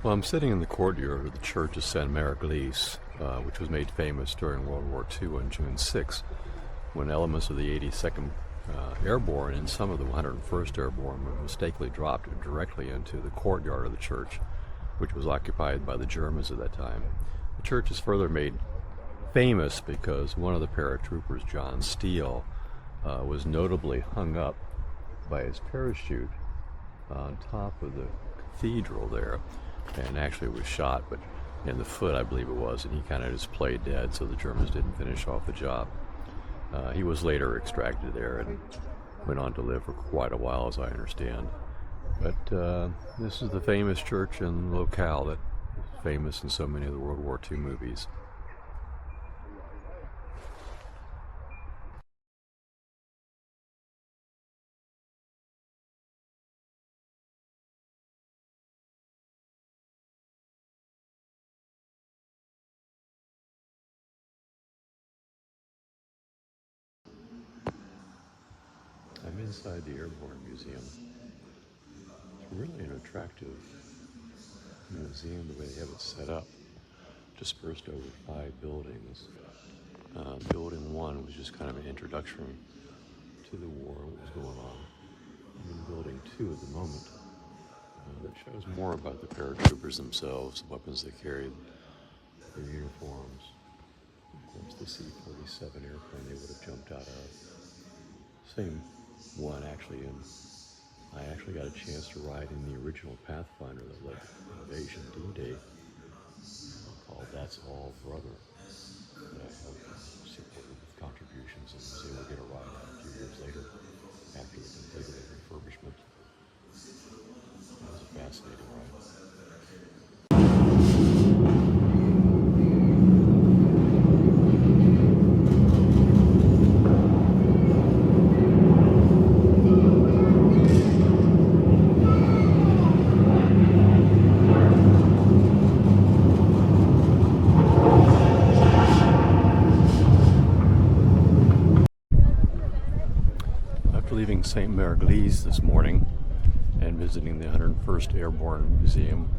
Well, I'm sitting in the courtyard of the Church of Saint Mère-Église, which was made famous during World War II on June 6, when elements of the 82nd Airborne and some of the 101st Airborne were mistakenly dropped directly into the courtyard of the church, which was occupied by the Germans at that time. The church is further made famous because one of the paratroopers, John Steele, was notably hung up by his parachute on top of the cathedral there, and actually was shot, but in the foot, I believe it was, and he kind of just played dead, so the Germans didn't finish off the job. He was later extracted there and went on to live for quite a while, as I understand. But this is the famous church and locale that is famous in so many of the World War II movies. I'm inside the Airborne Museum. It's really an attractive museum, the way they have it set up, dispersed over 5 buildings. Building 1 was just kind of an introduction to the war, what was going on. I'm in building 2 at the moment. That shows more about the paratroopers themselves, the weapons they carried, their uniforms. Of course, the C-47 airplane they would have jumped out of. Same one actually, and I actually got a chance to ride in the original Pathfinder that led to Invasion D-Day, called That's All Brother, that I helped support with contributions and was able to get a ride on a few years later after we completed the refurbishment. That was a fascinating ride. Leaving Saint Mère-Église this morning and visiting the 101st Airborne Museum,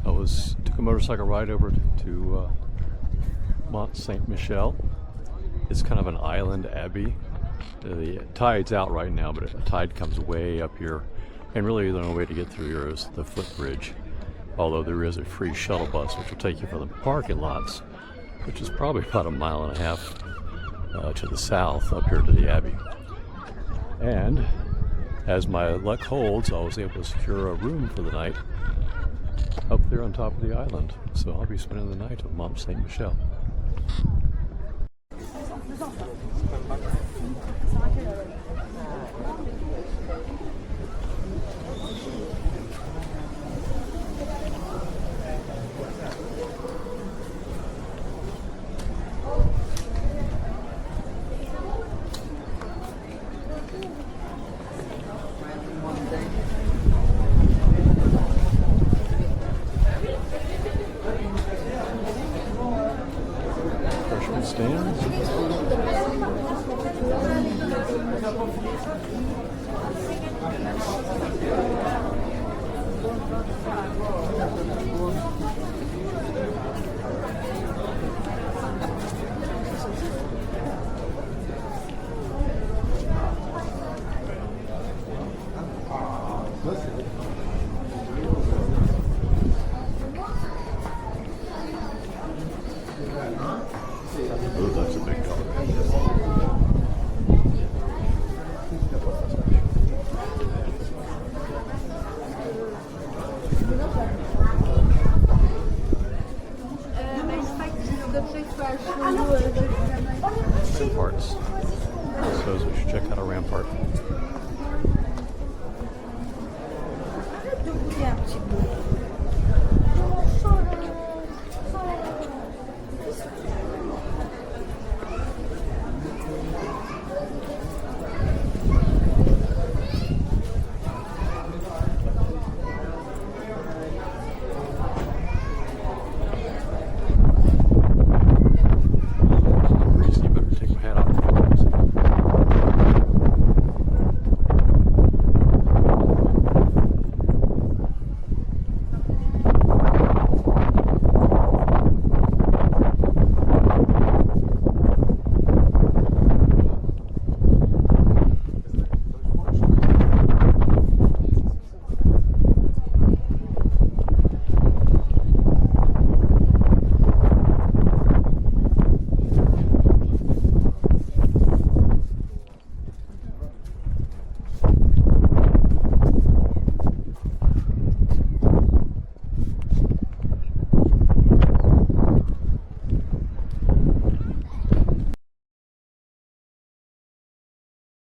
I took a motorcycle ride over to Mont Saint-Michel. It's kind of an island abbey. The tide's out right now, but the tide comes way up here, and really the only way to get through here is the footbridge, although there is a free shuttle bus which will take you from the parking lots, which is probably about 1.5 miles to the south up here to the abbey. And as my luck holds, I was able to secure a room for the night up there on top of the island. So I'll be spending the night at Mont Saint-Michel. Stands. Oh, that's a big dog. Ramparts. So we should check out a rampart.